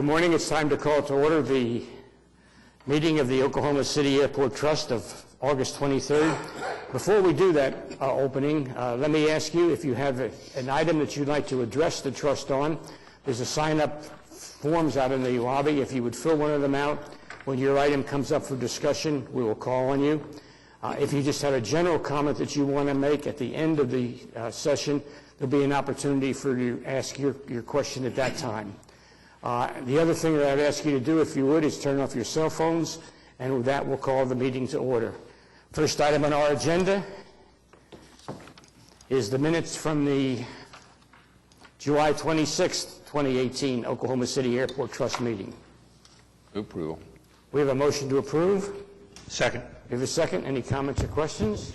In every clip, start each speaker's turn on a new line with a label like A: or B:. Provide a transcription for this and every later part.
A: Good morning. It's time to call to order the meeting of the Oklahoma City Airport Trust of August 23rd. Before we do that opening, let me ask you if you have an item that you'd like to address the trust on. There's a sign-up forms out in the lobby. If you would fill one of them out, when your item comes up for discussion, we will call on you. If you just have a general comment that you want to make at the end of the session, there'll be an opportunity for you to ask your question at that time. The other thing that I'd ask you to do, if you would, is turn off your cell phones, and with that, we'll call the meeting to order. First item on our agenda is the minutes from the July 26th, 2018 Oklahoma City Airport Trust meeting.
B: Approval.
A: We have a motion to approve.
B: Second.
A: We have a second. Any comments or questions?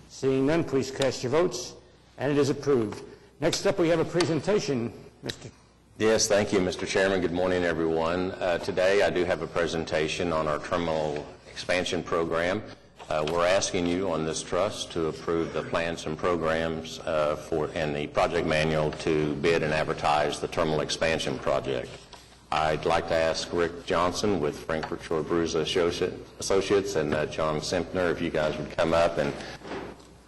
A: Seeing none, please cast your votes, and it is approved. Next up, we have a presentation, Mr.
B: Yes, thank you, Mr. Chairman. Good morning, everyone. Today, I do have a presentation on our terminal expansion program. We're asking you on this trust to approve the plans and programs and the project manual to bid and advertise the terminal expansion project. I'd like to ask Rick Johnson with Frankfurt Shore Brews Associates and John Simpner if you guys would come up. And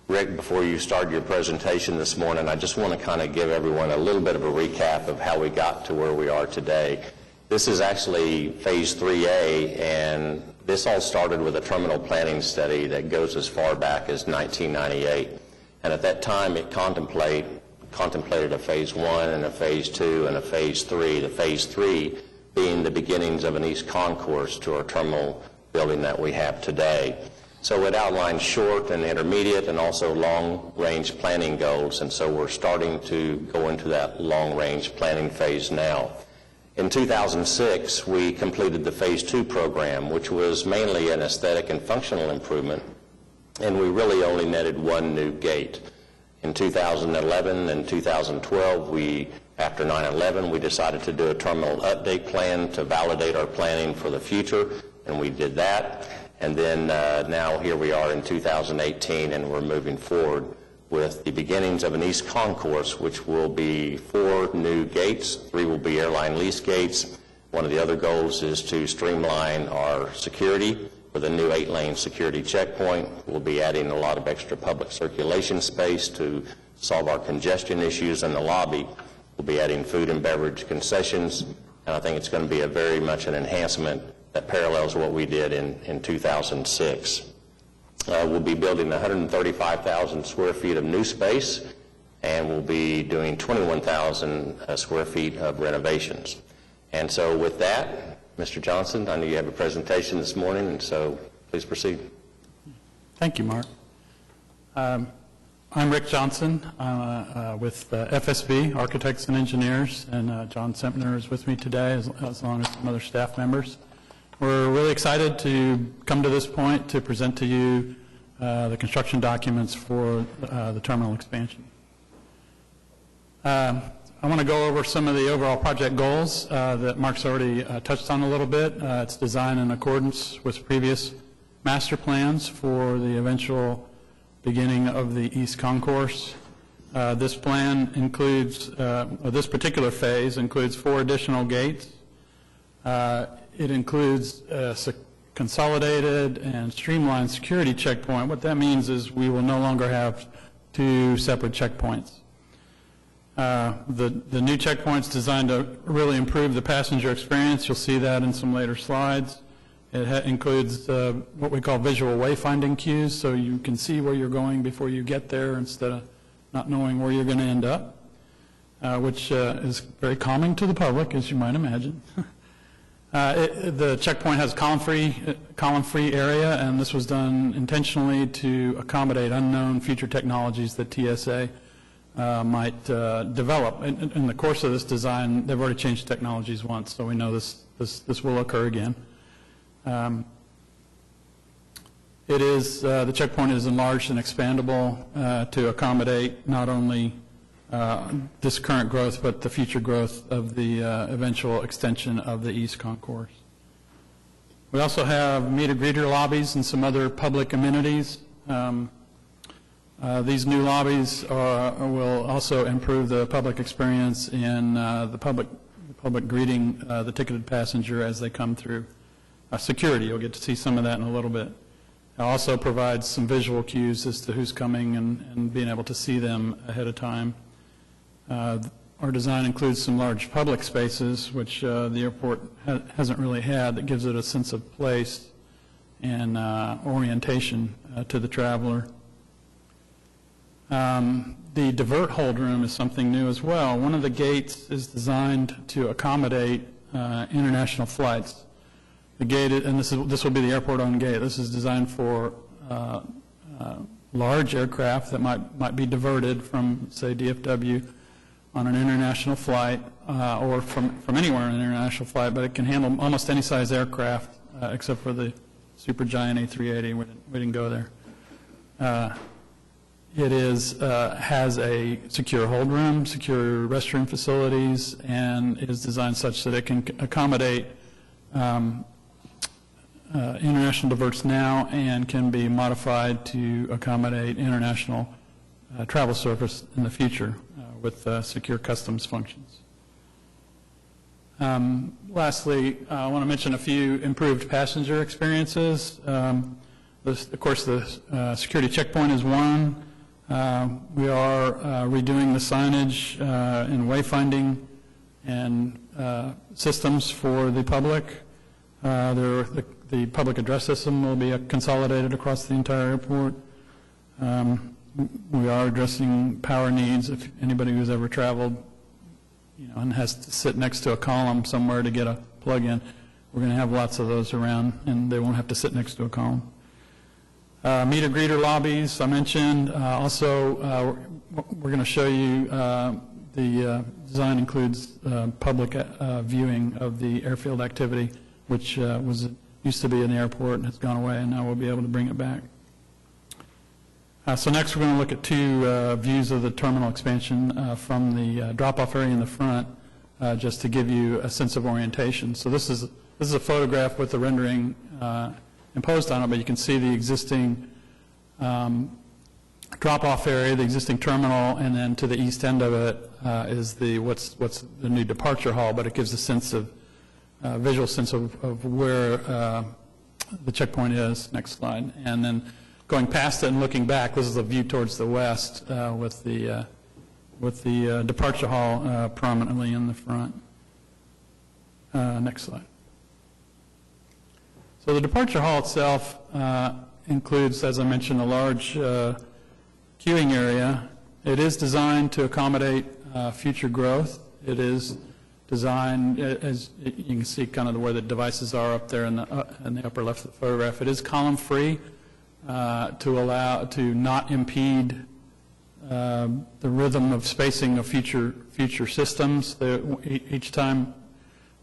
B: Rick, before you start your presentation this morning, I just want to kind of give everyone a little bit of a recap of how we got to where we are today. This is actually Phase 3A, and this all started with a terminal planning study that goes as far back as 1998. And at that time, it contemplated a Phase 1 and a Phase 2 and a Phase 3, the Phase 3 being the beginnings of an east concourse to our terminal building that we have today. So it outlines short and intermediate and also long-range planning goals, and so we're starting to go into that long-range planning phase now. In 2006, we completed the Phase 2 program, which was mainly an aesthetic and functional improvement, and we really only netted one new gate. In 2011 and 2012, after 9/11, we decided to do a terminal update plan to validate our planning for the future, and we did that. And then now here we are in 2018, and we're moving forward with the beginnings of an east concourse, which will be 4 new gates. 3 will be airline lease gates. One of the other goals is to streamline our security with a new 8-lane security checkpoint. We'll be adding a lot of extra public circulation space to solve our congestion issues in the lobby. We'll be adding food and beverage concessions, and I think it's going to be very much an enhancement that parallels what we did in 2006. We'll be building 135,000 square feet of new space, and we'll be doing 21,000 square feet of renovations. And so with that, Mr. Johnson, I know you have a presentation this morning, and so please proceed.
C: Thank you, Mark. I'm Rick Johnson with FSB, Architects and Engineers, and John Simpner is with me today, as long as some other staff members. We're really excited to come to this point to present to you the construction documents for the terminal expansion. I want to go over some of the overall project goals that Mark's already touched on a little bit. It's designed in accordance with previous master plans for the eventual beginning of the East Concourse. This plan includes, this particular phase includes 4 additional gates. It includes a consolidated and streamlined security checkpoint. What that means is we will no longer have 2 separate checkpoints. The new checkpoint's designed to really improve the passenger experience. You'll see that in some later slides. It includes what we call visual wayfinding cues, so you can see where you're going before you get there instead of not knowing where you're going to end up, which is very calming to the public, as you might imagine. The checkpoint has column-free area, and this was done intentionally to accommodate unknown future technologies that TSA might develop. In the course of this design, they've already changed technologies once, so we know this will occur again. The checkpoint is enlarged and expandable to accommodate not only this current growth, but the future growth of the eventual extension of the East Concourse. We also have meet-and-greeter lobbies and some other public amenities. These new lobbies will also improve the public experience in the public greeting the ticketed passenger as they come through. Security, you'll get to see some of that in a little bit. It also provides some visual cues as to who's coming and being able to see them ahead of time. Our design includes some large public spaces, which the airport hasn't really had, that gives it a sense of place and orientation to the traveler. The divert hold room is something new as well. One of the gates is designed to accommodate international flights. The gate, and this will be the airport-owned gate. This is designed for large aircraft that might be diverted from, say, DFW on an international flight or from anywhere on an international flight, but it can handle almost any size aircraft except for the supergiant A380. We didn't go there. It has a secure hold room, secure restroom facilities, and it is designed such that it can accommodate international diverts now and can be modified to accommodate international travel service in the future with secure customs functions. Lastly, I want to mention a few improved passenger experiences. Of course, the security checkpoint is one. We are redoing the signage and wayfinding and systems for the public. The public address system will be consolidated across the entire airport. We are addressing power needs. If anybody who's ever traveled, and has to sit next to a column somewhere to get a plug-in, we're going to have lots of those around, and they won't have to sit next to a column. Meter greeter lobbies, I mentioned. Also, we're going to show you the design includes public viewing of the airfield activity, which used to be in the airport and has gone away, and now we'll be able to bring it back. So next we're going to look at two views of the terminal expansion from the drop-off area in the front, just to give you a sense of orientation. So this is a photograph with the rendering imposed on it, but you can see the existing drop-off area, the existing terminal, and then to the east end of it is what's the new departure hall, but it gives a sense of visual sense of where the checkpoint is. Next slide. And then going past it and looking back, this is a view towards the west with the departure hall prominently in the front. Next slide. So the departure hall itself includes, as I mentioned, a large queuing area. It is designed to accommodate future growth. It is designed, as you can see kind of where the devices are up there in the upper left of the photograph. It is column-free to not impede the rhythm of spacing of future systems. Each time,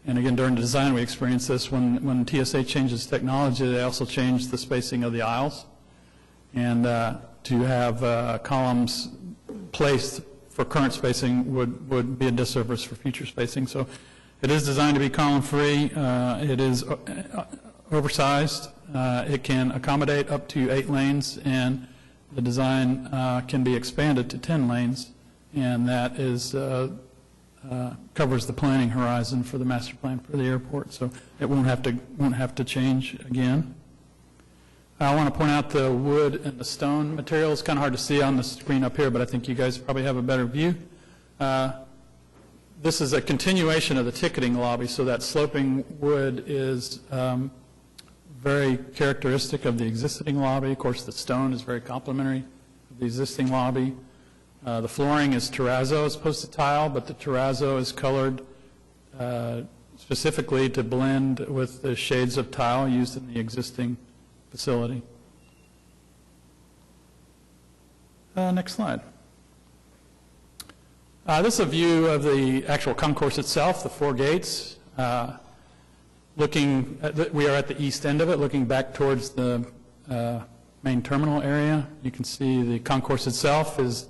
C: and again during the design we experienced this, when TSA changes technology, they also change the spacing of the aisles. And to have columns placed for current spacing would be a disservice for future spacing. So it is designed to be column-free. It is oversized. It can accommodate up to 8 lanes, and the design can be expanded to 10 lanes, and that is covers the planning horizon for the master plan for the airport. So it won't have to change again. I want to point out the wood and the stone material. It's kind of hard to see on the screen up here, but I think you guys probably have a better view. This is a continuation of the ticketing lobby, so that sloping wood is very characteristic of the existing lobby. Of course, the stone is very complementary of the existing lobby. The flooring is terrazzo as opposed to tile, but the terrazzo is colored specifically to blend with the shades of tile used in the existing facility. Next slide. This is a view of the actual concourse itself, the 4 gates. We are at the east end of it, looking back towards the main terminal area. You can see the concourse itself is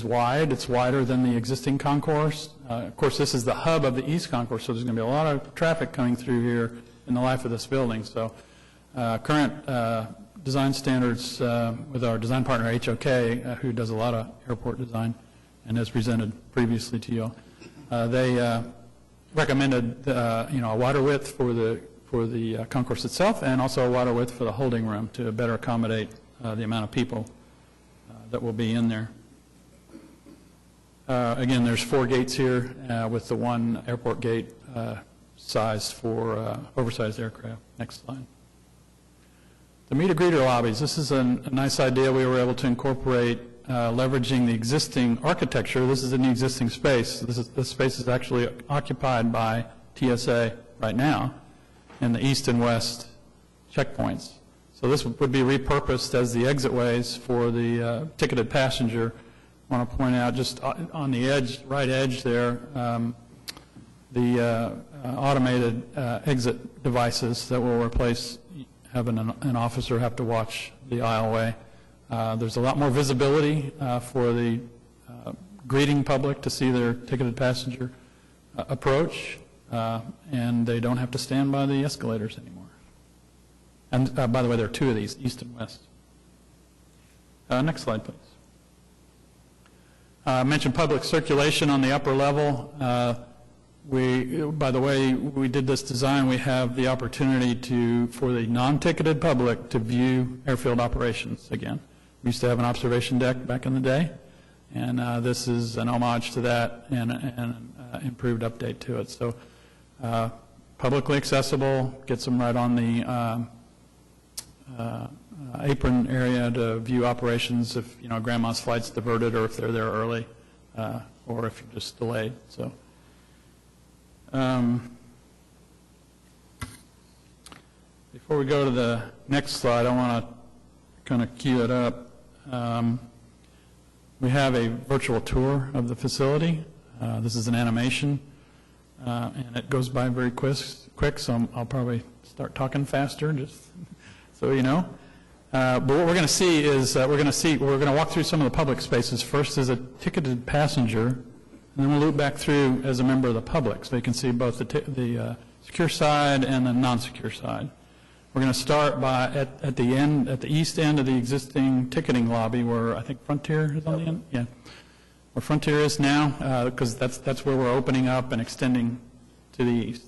C: wide. It's wider than the existing concourse. Of course, this is the hub of the east concourse, so there's going to be a lot of traffic coming through here in the life of this building. So current design standards with our design partner HOK, who does a lot of airport design and has presented previously to you all, they recommended, a wider width for the concourse itself, and also a wider width for the holding room to better accommodate the amount of people that will be in there. Again, there's 4 gates here with the 1 airport gate sized for oversized aircraft. Next slide. The meet-a-greeter lobbies. This is a nice idea we were able to incorporate, leveraging the existing architecture. This is in the existing space. This space is actually occupied by TSA right now in the east and west checkpoints. So this would be repurposed as the exit ways for the ticketed passenger. I want to point out just on the edge, right edge there, the automated exit devices that will replace having an officer have to watch the aisleway. There's a lot more visibility for the greeting public to see their ticketed passenger approach, and they don't have to stand by the escalators anymore. And by the way, there are 2 of these, east and west. Next slide, please. I mentioned public circulation on the upper level. By the way we did this design, we have the opportunity for the non-ticketed public to view airfield operations again. We used to have an observation deck back in the day, and this is an homage to that and an improved update to it. So publicly accessible, gets them right on the apron area to view operations if, grandma's flight's diverted or if they're there early or if you're just delayed. So. Before we go to the next slide, I want to kind of cue it up. We have a virtual tour of the facility. This is an animation, and it goes by very quick, so I'll probably start talking faster, just so you know. But what we're going to see is we're going to walk through some of the public spaces. First as a ticketed passenger, and then we'll loop back through as a member of the public, so you can see both the secure side and the non-secure side. We're going to start by at the east end of the existing ticketing lobby, where I think Frontier is on the end. Yeah, where Frontier is now, because that's where we're opening up and extending to the east.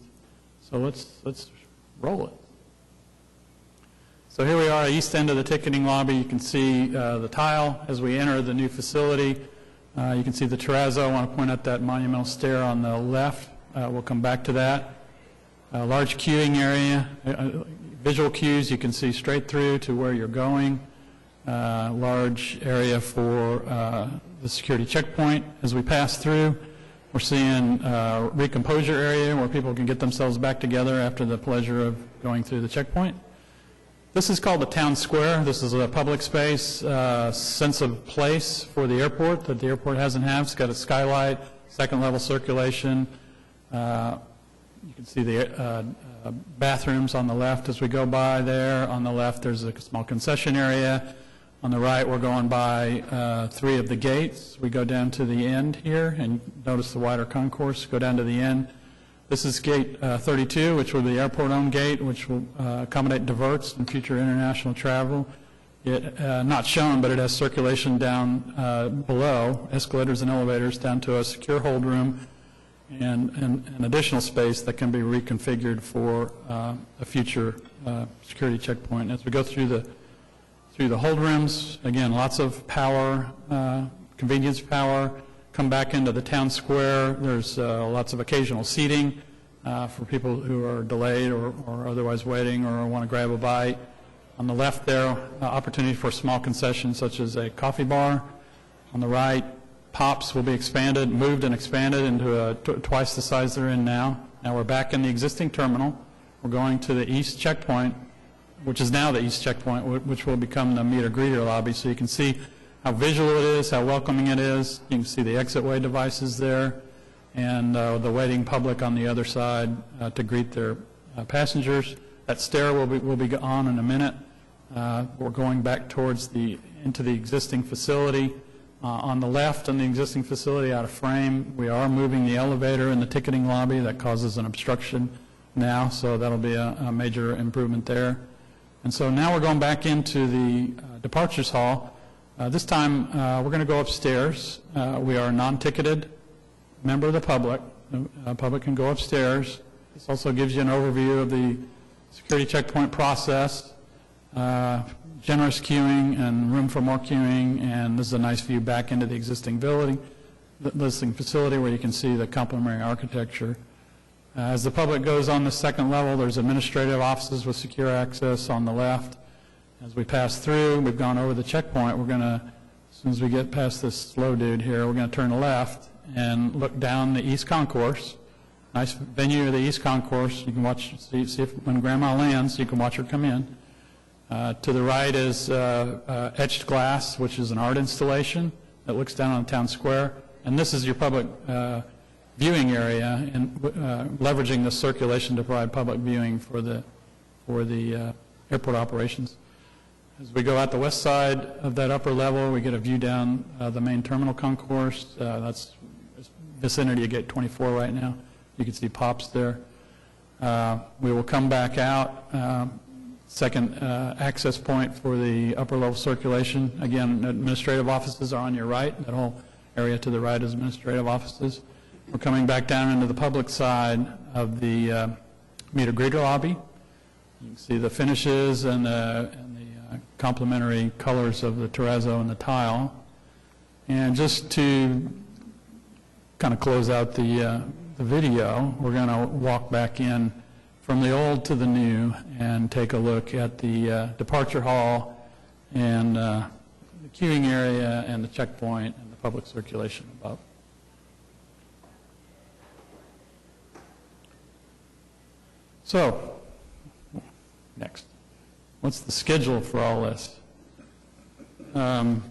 C: So let's roll it. So here we are, east end of the ticketing lobby. You can see the tile as we enter the new facility. You can see the terrazzo. I want to point out that monumental stair on the left. We'll come back to that. Large queuing area, visual cues you can see straight through to where you're going. Large area for the security checkpoint. As we pass through, we're seeing recomposure area where people can get themselves back together after the pleasure of going through the checkpoint. This is called the town square. This is a public space, sense of place for the airport that the airport hasn't had. It's got a skylight, second level circulation. You can see the bathrooms on the left as we go by there. On the left there's a small concession area. On the right we're going by 3 of the gates. We go down to the end here and notice the wider concourse, go down to the end. This is gate 32, which will be the airport-owned gate, which will accommodate diverts and future international travel. It not shown, but it has circulation down below, escalators and elevators, down to a secure hold room and an additional space that can be reconfigured for a future security checkpoint. As we go through the hold rooms, again, lots of power, convenience power. Come back into the town square. There's lots of occasional seating for people who are delayed or otherwise waiting or want to grab a bite. On the left there, opportunity for small concessions such as a coffee bar. On the right, POPs will be expanded, moved and expanded into twice the size they're in now. Now we're back in the existing terminal. We're going to the east checkpoint, which is now the east checkpoint, which will become the meet-a-greeter lobby. So you can see how visual it is, how welcoming it is. You can see the exit-way devices there and the waiting public on the other side to greet their passengers. That stair will be on in a minute. We're going back towards into the existing facility. On the left in the existing facility, out of frame, we are moving the elevator in the ticketing lobby. That causes an obstruction now, so that'll be a major improvement there. And so now we're going back into the departures hall. This time, we're going to go upstairs. We are a non-ticketed member of the public. The public can go upstairs. This also gives you an overview of the security checkpoint process, generous queuing and room for more queuing, and this is a nice view back into the existing building, the listing facility where you can see the complementary architecture. As the public goes on the second level, there's administrative offices with secure access on the left. As we pass through, we've gone over the checkpoint. We're going to, as soon as we get past this slow dude here, we're going to turn left and look down the East Concourse. Nice venue of the East Concourse. You can watch, see if when Grandma lands, you can watch her come in. To the right is etched glass, which is an art installation that looks down on the town square. And this is your public viewing area, and leveraging the circulation to provide public viewing for the airport operations. As we go out the west side of that upper level, we get a view down the main terminal concourse. That's vicinity of Gate 24 right now. You can see POPs there. We will come back out, second access point for the upper level circulation. Again, administrative offices are on your right. That whole area to the right is administrative offices. We're coming back down into the public side of the meet and greet lobby. You can see the finishes and the complementary colors of the terrazzo and the tile. And just to kind of close out the video, we're going to walk back in from the old to the new and take a look at the departure hall and the queuing area and the checkpoint and the public circulation above. So, next. What's the schedule for all this? As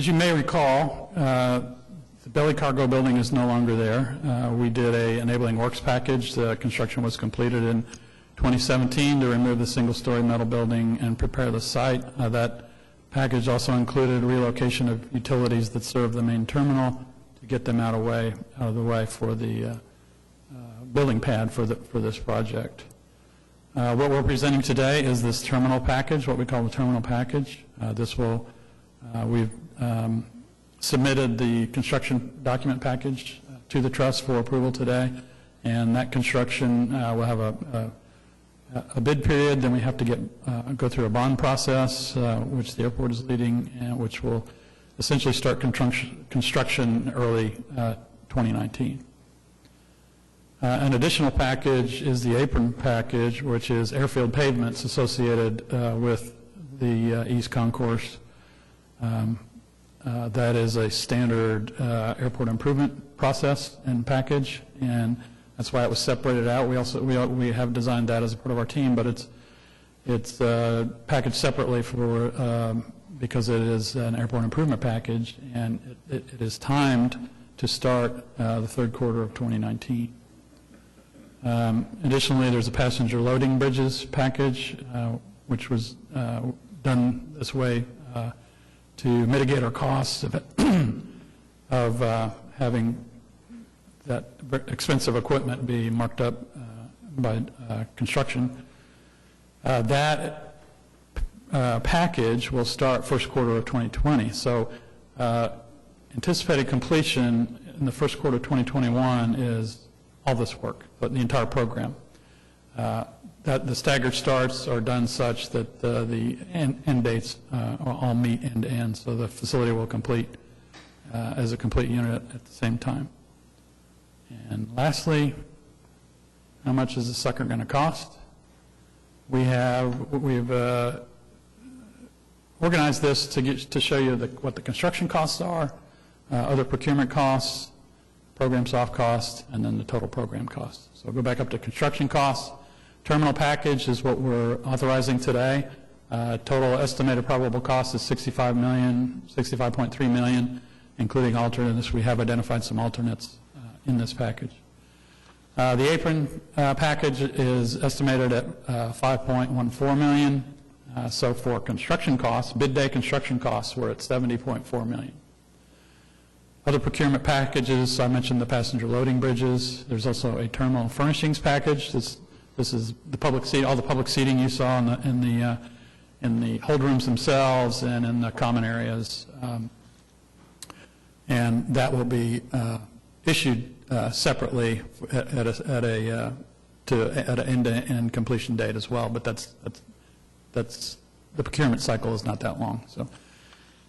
C: you may recall, the belly cargo building is no longer there. We did a enabling works package. The construction was completed in 2017 to remove the single-story metal building and prepare the site. That package also included relocation of utilities that serve the main terminal to get them out of the way for the building pad for this project. What we're presenting today is this terminal package, what we call the terminal package. We've submitted the construction document package to the trust for approval today, and that construction will have a bid period. Then we have to go through a bond process, which the airport is leading, and which will essentially start construction early 2019. An additional package is the apron package, which is airfield pavements associated with the East Concourse. That is a standard airport improvement process and package, and that's why it was separated out. We have designed that as a part of our team, but it's packaged separately because it is an airport improvement package, and it is timed to start the third quarter of 2019. Additionally, there's a passenger loading bridges package, which was done this way to mitigate our costs of having that expensive equipment be marked up by construction. That package will start first quarter of 2020. So anticipated completion in the first quarter of 2021 is all this work, but the entire program. That the staggered starts are done such that the end dates all meet end to end, so the facility will complete as a complete unit at the same time. And lastly, how much is the sucker going to cost? We've organized this to show you what the construction costs are, other procurement costs, program soft costs, and then the total program costs. So I'll go back up to construction costs. Terminal package is what we're authorizing today. Total estimated probable cost is $65.3 million, including alternates. We have identified some alternates in this package. The apron package is estimated at $5.14 million. So for construction costs, bid day construction costs, we're at $70.4 million. Other procurement packages, I mentioned the passenger loading bridges. There's also a terminal furnishings package. This is the public seat, all the public seating you saw in the hold rooms themselves and in the common areas. And that will be issued separately at an end-to-end completion date as well, but that's the procurement cycle is not that long. So,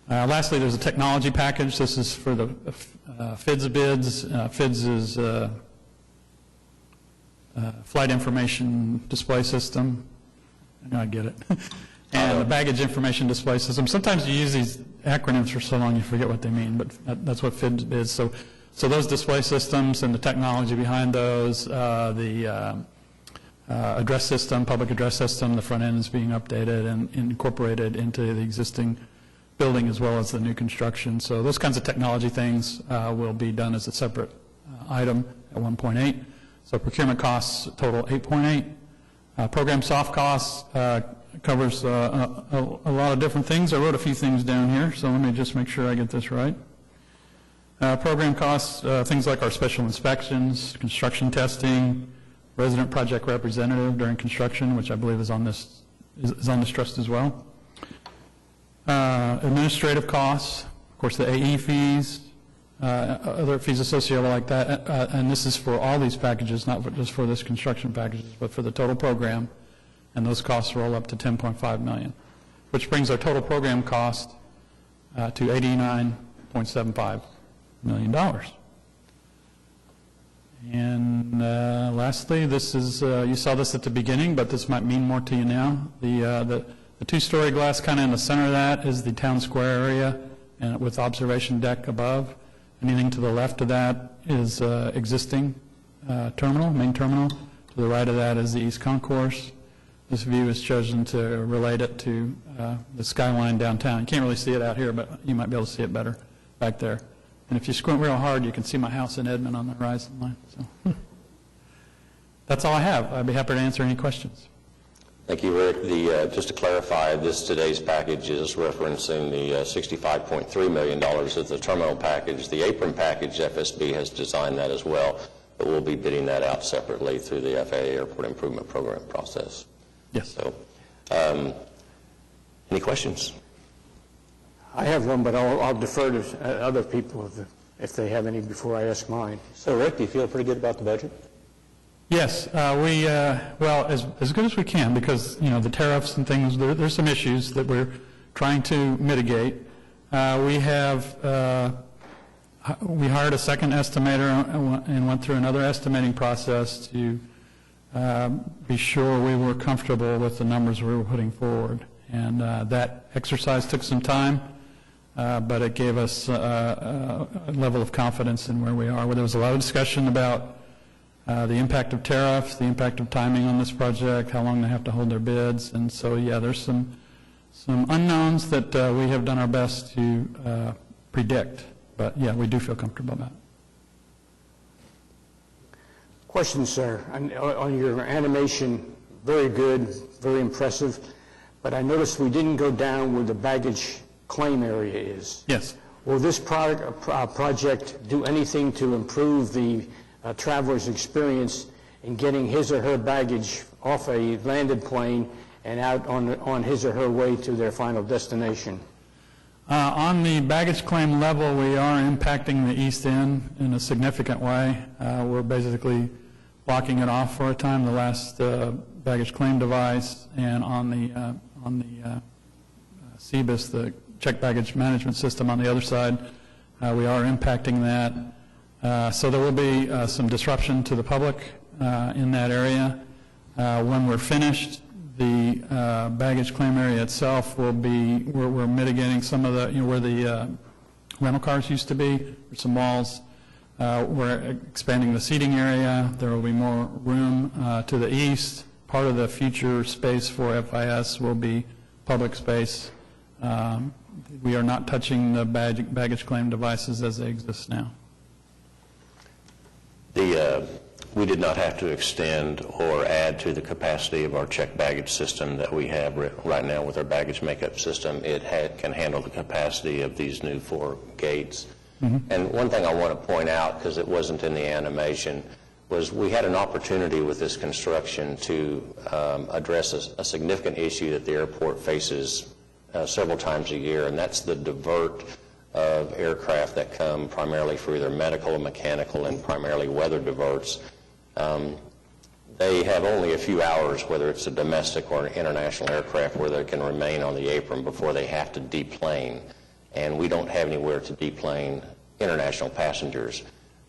C: lastly, there's a technology package. This is for the FIDS bids. FIDS is Flight Information Display System. I know I get it. And the Baggage Information Display System. Sometimes you use these acronyms for so long you forget what they mean, but that's what FIDS is. So those display systems and the technology behind those, the address system, public address system, the front end is being updated and incorporated into the existing building as well as the new construction. So those kinds of technology things will be done as a separate item at 1.8. So procurement costs total 8.8. Program soft costs covers a lot of different things. I wrote a few things down here, so let me just make sure I get this right. Program costs, things like our special inspections, construction testing, resident project representative during construction, which I believe is on this trust as well. Administrative costs, of course, the AE fees, other fees associated like that, and this is for all these packages, not just for this construction packages, but for the total program, and those costs roll up to $10.5 million, which brings our total program cost to $89.75 million. And lastly, this is, you saw this at the beginning, but this might mean more to you now. The two-story glass kind of in the center of that is the town square area and with observation deck above. Anything to the left of that is existing terminal, main terminal. To the right of that is the East Concourse. This view is chosen to relate it to the skyline downtown. You can't really see it out here, but you might be able to see it better back there. And if you squint real hard, you can see my house in Edmond on the horizon line. So that's all I have. I'd be happy to answer any questions.
B: Thank you, Rick. Just to clarify, today's package is referencing the $65.3 million of the terminal package. The apron package, FSB has designed that as well, but we'll be bidding that out separately through the FAA Airport Improvement Program process.
C: Yes.
B: So, any questions?
A: I have one, but I'll defer to other people if they have any before I ask mine.
D: So, Rick, do you feel pretty good about the budget?
C: Yes, well, as good as we can, because, you know, the tariffs and things, there's some issues that we're trying to mitigate. We hired a second estimator and went through another estimating process to be sure we were comfortable with the numbers we were putting forward. And that exercise took some time, but it gave us a level of confidence in where we are. There was a lot of discussion about the impact of tariffs, the impact of timing on this project, how long they have to hold their bids. And so, yeah, there's some unknowns that we have done our best to predict. But, yeah, we do feel comfortable about it.
A: Question, sir. On your animation, very good, very impressive, but I noticed we didn't go down where the baggage claim area is.
C: Yes.
A: Will this project do anything to improve the traveler's experience in getting his or her baggage off a landed plane and out on his or her way to their final destination?
C: On the baggage claim level, we are impacting the east end in a significant way. We're basically blocking it off for a time, the last baggage claim device, and on the CBIS, the check baggage management system on the other side, we are impacting that. So there will be some disruption to the public in that area. When we're finished, the baggage claim area itself will be, we're mitigating some of the, you know, where the rental cars used to be, there's some walls. We're expanding the seating area. There will be more room to the east. Part of the future space for FIS will be public space. We are not touching the baggage claim devices as they exist now.
B: We did not have to extend or add to the capacity of our check baggage system that we have right now with our baggage makeup system. It can handle the capacity of these new 4 gates. Mm-hmm. And one thing I want to point out, because it wasn't in the animation, was we had an opportunity with this construction to address a significant issue that the airport faces several times a year, and that's the divert of aircraft that come primarily for either medical or mechanical and primarily weather diverts. They have only a few hours, whether it's a domestic or an international aircraft, where they can remain on the apron before they have to deplane. And we don't have anywhere to deplane international passengers.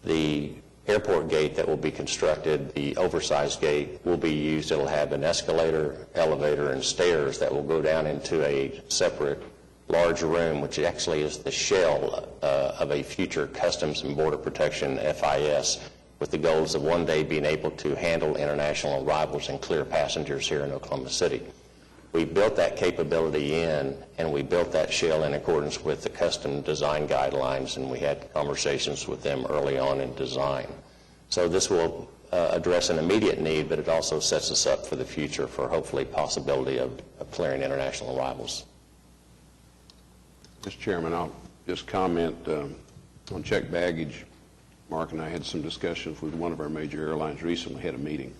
B: The airport gate that will be constructed, the oversized gate, will be used. It'll have an escalator, elevator, and stairs that will go down into a separate large room, which actually is the shell of a future Customs and Border Protection FIS, with the goals of one day being able to handle international arrivals and clear passengers here in Oklahoma City. We built that capability in, and we built that shell in accordance with the custom design guidelines, and we had conversations with them early on in design. So this will address an immediate need, but it also sets us up for the future for hopefully possibility of clearing international arrivals.
E: Mr. Chairman, I'll just comment on checked baggage. Mark and I had some discussions with one of our major airlines recently, had a meeting.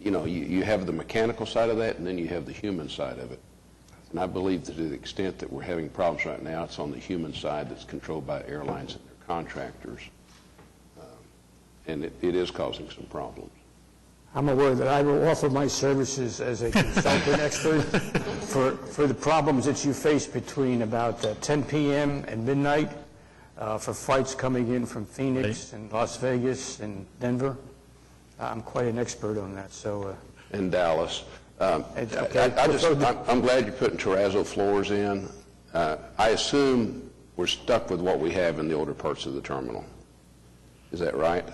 E: You know, you have the mechanical side of that, and then you have the human side of it. And I believe that to the extent that we're having problems right now, it's on the human side that's controlled by airlines and their contractors. And it is causing some problems.
A: I'm aware that I will offer my services as a consultant expert for the problems that you face between about 10 p.m. and midnight for flights coming in from Phoenix and Las Vegas and Denver. I'm quite an expert on that. So.
E: In Dallas.
A: Okay.
E: I'm glad you're putting terrazzo floors in. I assume we're stuck with what we have in the older parts of the terminal. Is that right?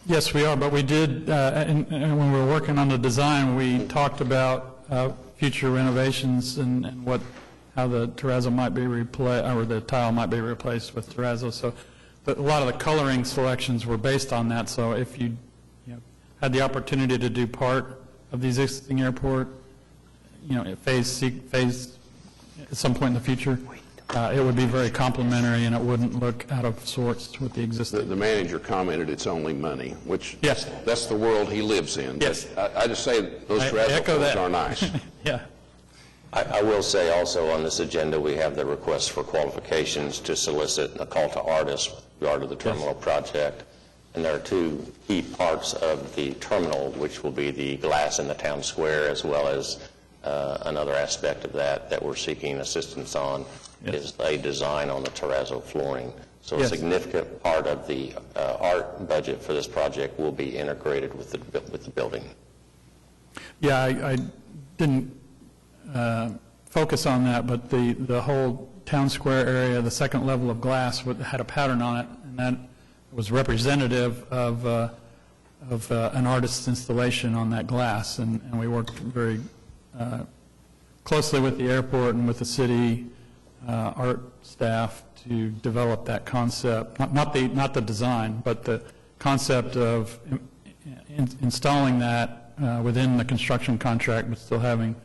C: Yes, we are, but we did, and when we were working on the design, we talked about future renovations and how the terrazzo might be replaced, or the tile might be replaced with terrazzo. So a lot of the coloring selections were based on that. So if you had the opportunity to do part of the existing airport, phase at some point in the future, it would be very complementary, and it wouldn't look out of sorts with the existing.
E: The manager commented it's only money, which
C: yes,
E: that's the world he lives in.
C: Yes.
E: I just say those terrazzo floors are nice.
C: Yeah.
B: I will say also on this agenda we have the request for qualifications to solicit a call to artists with regard to the terminal project. And there are two key parts of the terminal, which will be the glass in the town square, as well as another aspect of that we're seeking assistance on is a design on the terrazzo flooring. So a significant part of the art budget for this project will be integrated with the building.
C: Yeah, I didn't focus on that, but the whole town square area, the second level of glass had a pattern on it, and that was representative of an artist's installation on that glass, and we worked very closely with the airport and with the city art staff to develop that concept, not the design, but the concept of installing that within the construction contract, but still having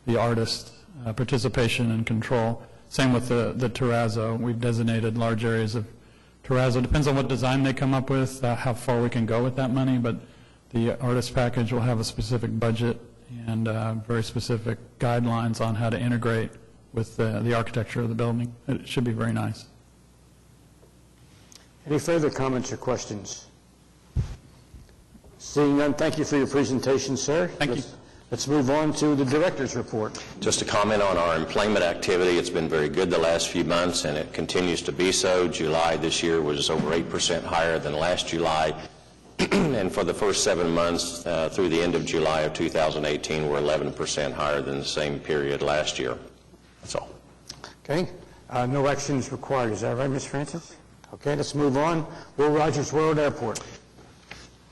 C: the artist participation and control. Same with the terrazzo. We've designated large areas of terrazzo. Depends on what design they come up with, how far we can go with that money, but the artist package will have a specific budget and very specific guidelines on how to integrate with the architecture of the building. It should be very nice.
A: Any further comments or questions? Seeing none, thank you for your presentation, sir.
C: Thank you.
A: Let's move on to the director's report.
B: Just to comment on our employment activity, it's been very good the last few months, and it continues to be so. July this year was over 8% higher than last July, and for the first 7 months through the end of July of 2018, we're 11% higher than the same period last year. That's all.
A: Okay. No action is required. Is that right, Ms. Francis? Okay, let's move on. Will Rogers World Airport.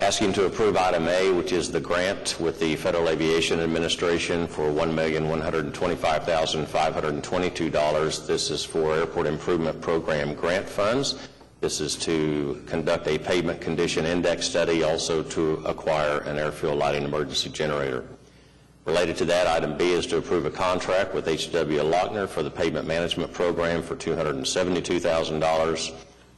B: Asking to approve item A, which is the grant with the Federal Aviation Administration for $1,125,522. This is for Airport Improvement Program grant funds. This is to conduct a pavement condition index study, also to acquire an airfield lighting emergency generator. Related to that, item B is to approve a contract with H.W. Lochner for the pavement management program for $272,000.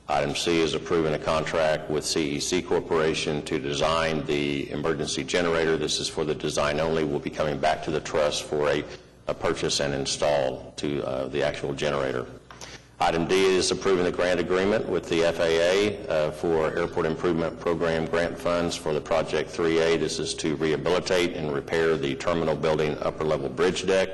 B: Item C is approving a contract with CEC Corporation to design the emergency generator. This is for the design only. We'll be coming back to the trust for a purchase and install to the actual generator. Item D is approving the grant agreement with the FAA for Airport Improvement Program grant funds for the Project 3A. This is to rehabilitate and repair the terminal building upper level bridge deck.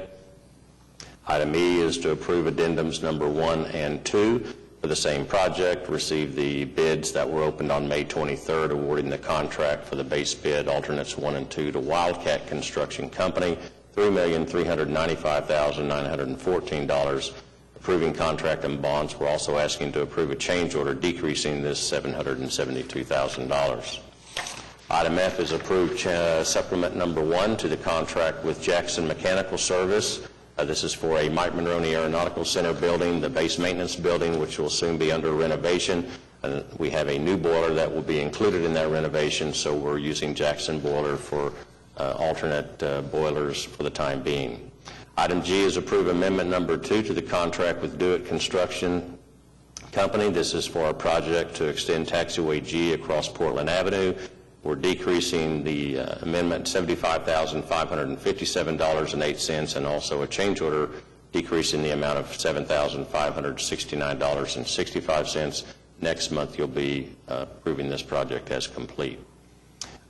B: Item E is to approve addendums number 1 and 2 for the same project. Receive the bids that were opened on May 23rd, awarding the contract for the base bid alternates 1 and 2 to Wildcat Construction Company, $3,395,914. Approving contract and bonds. We're also asking to approve a change order decreasing this $772,000. Item F is approved supplement number 1 to the contract with Jackson Mechanical Service. This is for a Mike Monroney Aeronautical Center building, the base maintenance building, which will soon be under renovation. We have a new boiler that will be included in that renovation, so we're using Jackson boiler for alternate boilers for the time being. Item G is approve amendment number 2 to the contract with Do It Construction Company. This is for a project to extend taxiway G across Portland Avenue. We're decreasing the amendment $75,557.08 and also a change order decreasing the amount of $7,569.65. Next month you'll be approving this project as complete.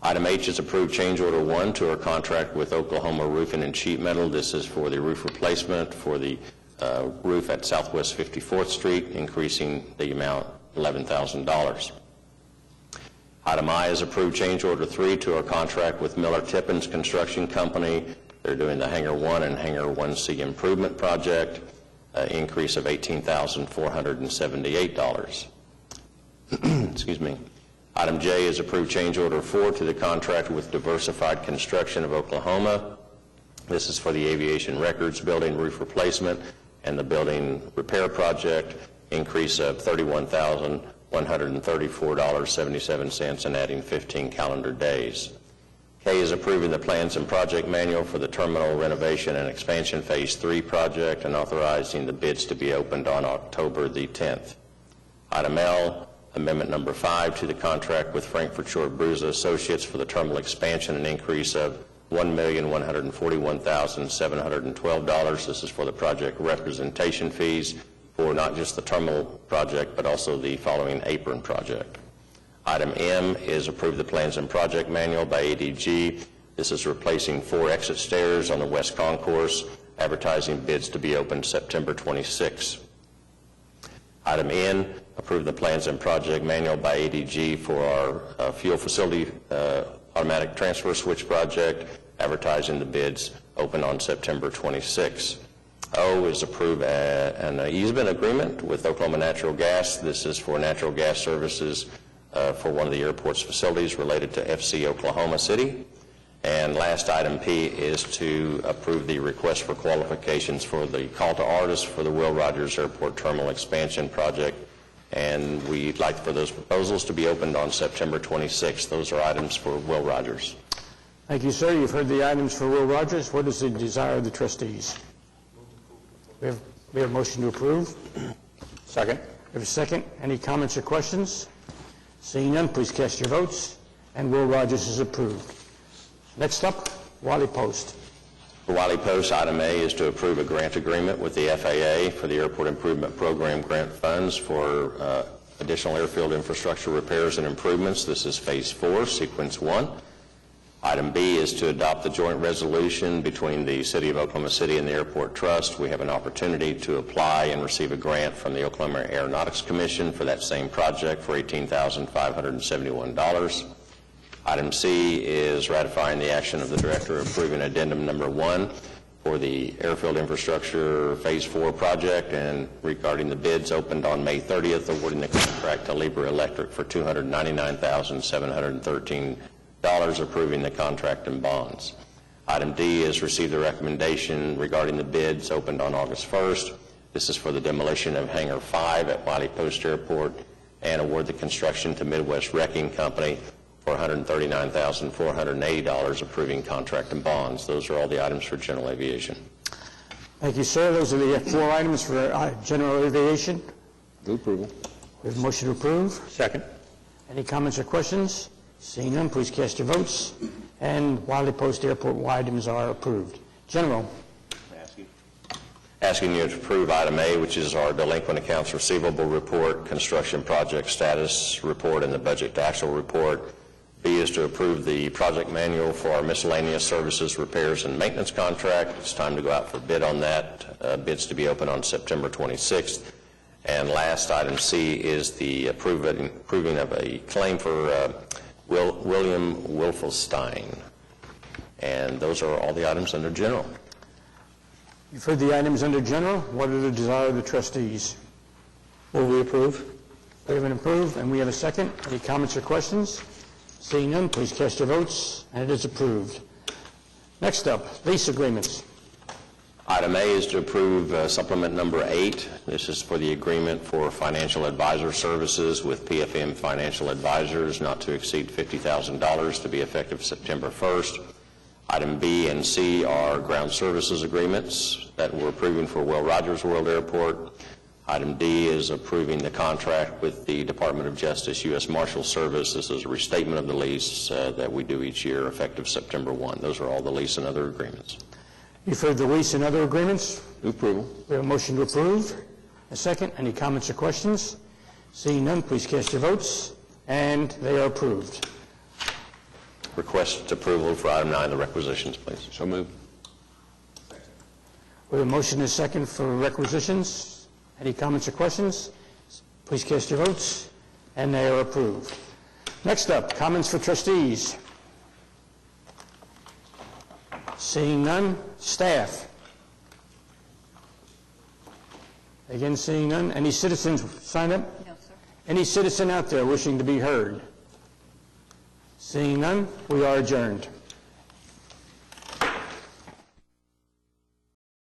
B: Item H is approved change order 1 to our contract with Oklahoma Roofing and Sheet Metal. This is for the roof replacement for the roof at Southwest 54th Street, increasing the amount $11,000. Item I is approved change order 3 to our contract with Miller Tippins Construction Company. They're doing the Hangar 1 and Hangar 1C improvement project, increase of $18,478. Excuse me. Item J is approved change order 4 to the contract with Diversified Construction of Oklahoma. This is for the Aviation Records Building roof replacement and the building repair project, increase of $31,134.77 and adding 15 calendar days. K is approving the plans and project manual for the terminal renovation and expansion phase 3 project and authorizing the bids to be opened on October the 10th. Item L, amendment number 5 to the contract with Frankfurt Short Bruza Associates for the terminal expansion, an increase of $1,141,712. This is for the project representation fees for not just the terminal project, but also the following apron project. Item M is approve the plans and project manual by ADG. This is replacing 4 exit stairs on the West Concourse, advertising bids to be opened September 26. Item N, approve the plans and project manual by ADG for our fuel facility automatic transfer switch project, advertising the bids open on September 26. O is approve an easement agreement with Oklahoma Natural Gas. This is for natural gas services for one of the airport's facilities related to FC Oklahoma City. And last item P is to approve the request for qualifications for the call to artists for the Will Rogers Airport Terminal Expansion Project. And we'd like for those proposals to be opened on September 26th. Those are items for Will Rogers.
A: Thank you, sir. You've heard the items for Will Rogers. What is the desire of the trustees? We have a motion to approve.
D: Second.
A: We have a second. Any comments or questions? Seeing none, please cast your votes. And Will Rogers is approved. Next up, Wally Post.
B: For Wiley Post, item A is to approve a grant agreement with the FAA for the Airport Improvement Program grant funds for additional airfield infrastructure repairs and improvements. This is phase 4, sequence 1. Item B is to adopt the joint resolution between the City of Oklahoma City and the Airport Trust. We have an opportunity to apply and receive a grant from the Oklahoma Aeronautics Commission for that same project for $18,571. Item C is ratifying the action of the Director approving addendum number 1 for the Airfield Infrastructure Phase 4 project and regarding the bids opened on May 30th, awarding the contract to Libra Electric for $299,713, approving the contract and bonds. Item D is receive the recommendation regarding the bids opened on August 1st. This is for the demolition of Hangar 5 at Wiley Post Airport and award the construction to Midwest Wrecking Company for $139,480, approving contract and bonds. Those are all the items for general aviation.
A: Thank you, sir. Those are the 4 items for general aviation.
E: Move approval.
A: We have a motion to approve.
D: Second.
A: Any comments or questions? Seeing none, please cast your votes. And Wiley Post Airport items are approved. General.
B: Asking you to approve item A, which is our delinquent accounts receivable report, construction project status report, and the budget to actual report. B is to approve the project manual for our miscellaneous services, repairs, and maintenance contract. It's time to go out for bid on that. Bids to be open on September 26th. And last, item C is the approving of a claim for William Wilfelstein. And those are all the items under general.
A: You've heard the items under general. What are the desire of the trustees?
D: Will we approve?
A: We have an approve, and we have a second. Any comments or questions? Seeing none, please cast your votes, and it is approved. Next up, lease agreements.
B: Item A is to approve supplement number 8. This is for the agreement for financial advisor services with PFM Financial Advisors, not to exceed $50,000, to be effective September 1st. Item B and C are ground services agreements that we're approving for Will Rogers World Airport. Item D is approving the contract with the Department of Justice U.S. Marshal Service. This is a restatement of the lease that we do each year effective September 1. Those are all the lease and other agreements.
A: You've heard the lease and other agreements.
E: Move approval.
A: We have a motion to approve. A second. Any comments or questions? Seeing none, please cast your votes, and they are approved.
B: Request approval for item 9, the requisitions, please.
E: So moved.
A: We have a motion and a second for requisitions. Any comments or questions? Please cast your votes, and they are approved. Next up, comments for trustees. Seeing none, staff. Again, seeing none. Any citizens sign up?
F: No, sir.
A: Any citizen out there wishing to be heard? Seeing none, we are adjourned.